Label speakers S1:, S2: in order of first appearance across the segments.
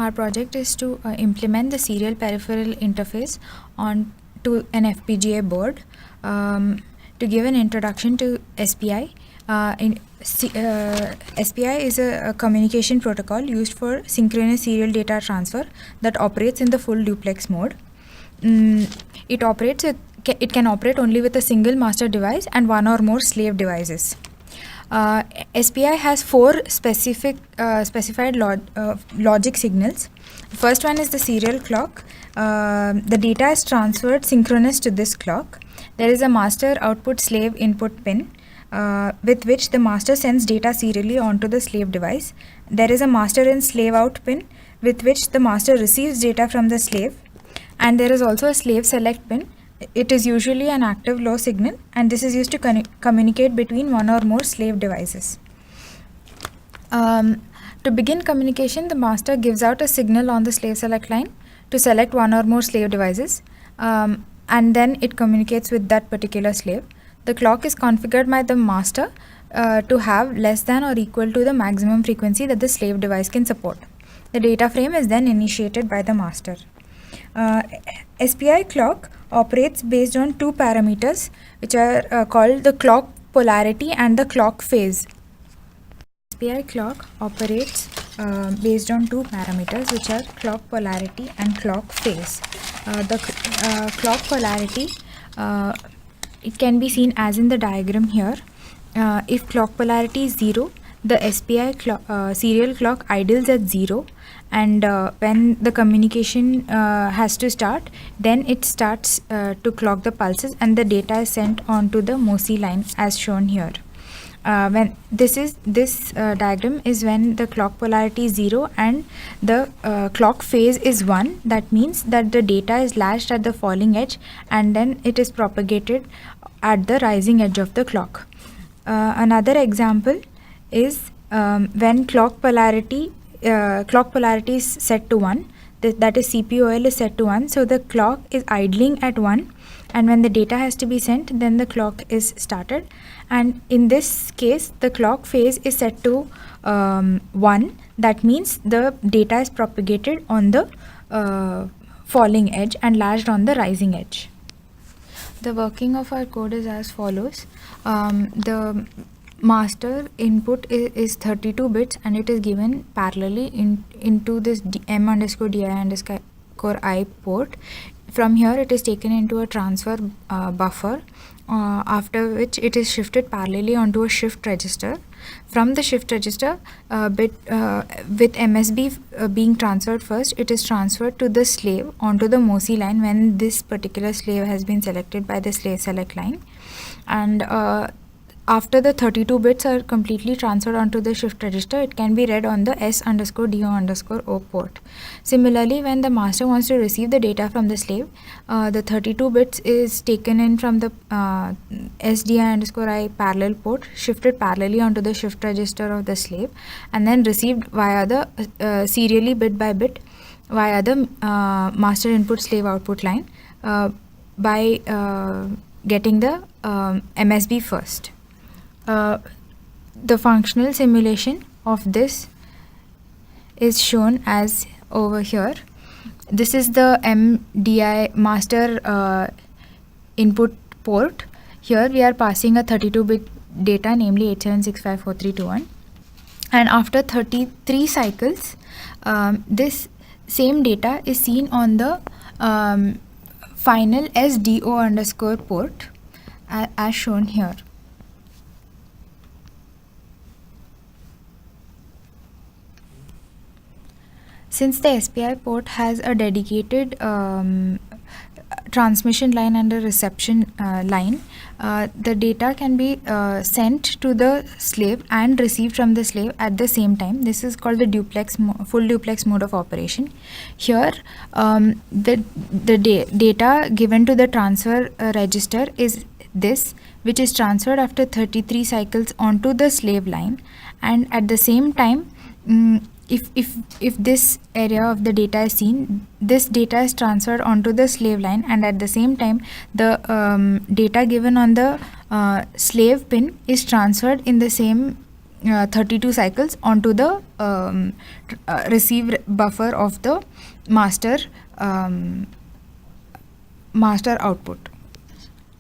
S1: our project is to implement the serial peripheral interface on to an FPGA board. To give an introduction to SPI, SPI is a communication protocol used for synchronous serial data transfer that operates in the full duplex mode. It can operate only with a single master device and one or more slave devices. SPI has four specified logic signals. First one is the serial clock. The data is transferred synchronous to this clock. There is a master output slave input pin with which the master sends data serially onto the slave device. There is a master in slave out pin with which the master receives data from the slave. And there is also a slave select pin. It is usually an active low signal, and this is used to communicate between one or more slave devices. To begin communication, the master gives out a signal on the slave select line to select one or more slave devices, and then it communicates with that particular slave. The clock is configured by the master to have less than or equal to the maximum frequency that the slave device can support. The data frame is then initiated by the master. SPI clock operates based on two parameters, which are called the clock polarity and the clock phase. SPI clock operates based on two parameters, which are clock polarity and clock phase. The clock polarity, it can be seen as in the diagram here. If clock polarity is 0, the SPI serial clock idles at 0, and when the communication has to start, then it starts to clock the pulses and the data is sent onto the MOSI line as shown here. When this diagram is when the clock polarity is 0 and the clock phase is 1. That means that the data is latched at the falling edge and then it is propagated at the rising edge of the clock. Another example is when clock polarity is set to 1, that is CPOL is set to 1, so the clock is idling at 1, and when the data has to be sent, then the clock is started, and in this case the clock phase is set to 1. That means the data is propagated on the falling edge and latched on the rising edge. The working of our code is as follows. The master input is 32 bits and it is given parallelly into this M_di_I port. From here it is taken into a transfer buffer, after which it is shifted parallelly onto a shift register. From the shift register, bit with MSB being transferred first, it is transferred to the slave onto the MOSI line when this particular slave has been selected by the slave select line, and after the 32 bits are completely transferred onto the shift register, it can be read on the S_DO_O port. Similarly, when the master wants to receive the data from the slave, the 32 bits is taken in from the SDI_I parallel port, shifted parallelly onto the shift register of the slave, and then received via the serially bit by bit via the master input slave output line by getting the MSB first. The functional simulation of this is shown as over here. This is the MDI master input port. Here we are passing a 32-bit data, namely 87654321, and after 33 cycles, this same data is seen on the final SDO_ port as shown here. Since the SPI port has a dedicated transmission line and a reception line, the data can be sent to the slave and received from the slave at the same time. This is called the full duplex mode of operation. Here, the data given to the transfer register is this, which is transferred after 33 cycles onto the slave line, and at the same time, if this area of the data is seen, this data is transferred onto the slave line, and at the same time the data given on the slave pin is transferred in the same 32 cycles onto the receive buffer of the master output.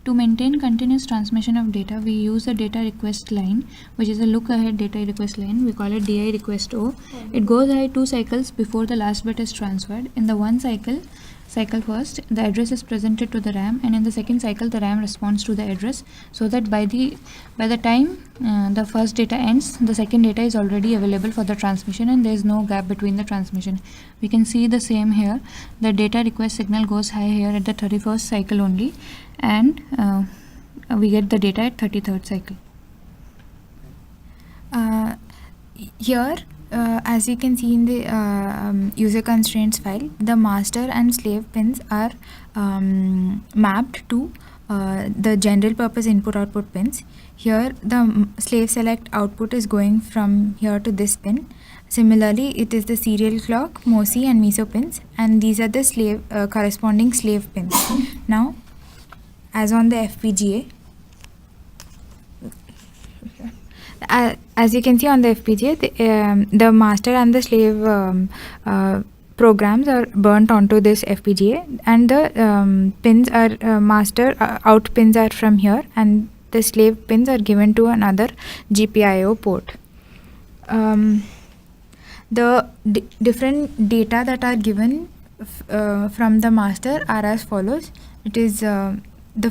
S2: To maintain continuous transmission of data, we use a data request line, which is a look-ahead data request line. We call it DI request O. It goes ahead 2 cycles before the last bit is transferred. In the one cycle first, the address is presented to the RAM, and in the second cycle, the RAM responds to the address, so that by the time the first data ends, the second data is already available for the transmission, and there is no gap between the transmission. We can see the same here. The data request signal goes high here at the 31st cycle only, and we get the data at 33rd cycle.
S1: Here, as you can see in the user constraints file, the master and slave pins are mapped to the general purpose input output pins. Here the slave select output is going from here to this pin. Similarly, it is the serial clock, MOSI and MISO pins, and these are the slave corresponding slave pins. Now, as on the FPGA, as you can see on the FPGA, the master and the slave programs are burnt onto this FPGA, and the pins are master out pins are from here, and the slave pins are given to another GPIO port. The different data that are given from the master are as follows. It is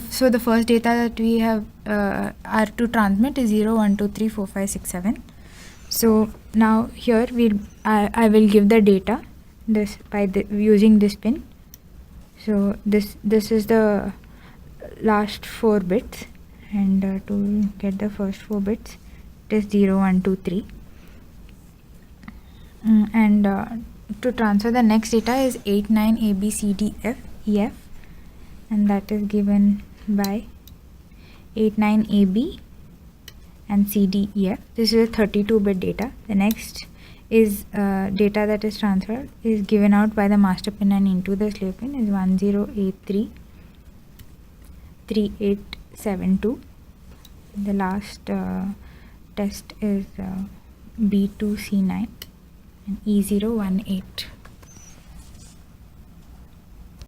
S1: so the first data that we have are to transmit is 0, 1, 2, 3, 4, 5, 6, 7. So now here I will give the data this by using this pin. So this is the last 4 bits, and to get the first 4 bits, it is 0, 1, 2, 3. And to transfer the next data is 8, 9, A, B, C, D, F, E, F, and that is given by 8, 9, A, B and C, D, E, F. This is a 32-bit data. The next is data that is transferred is given out by the master pin and into the slave pin is 1083 3872. The last test is B2C9 and E018.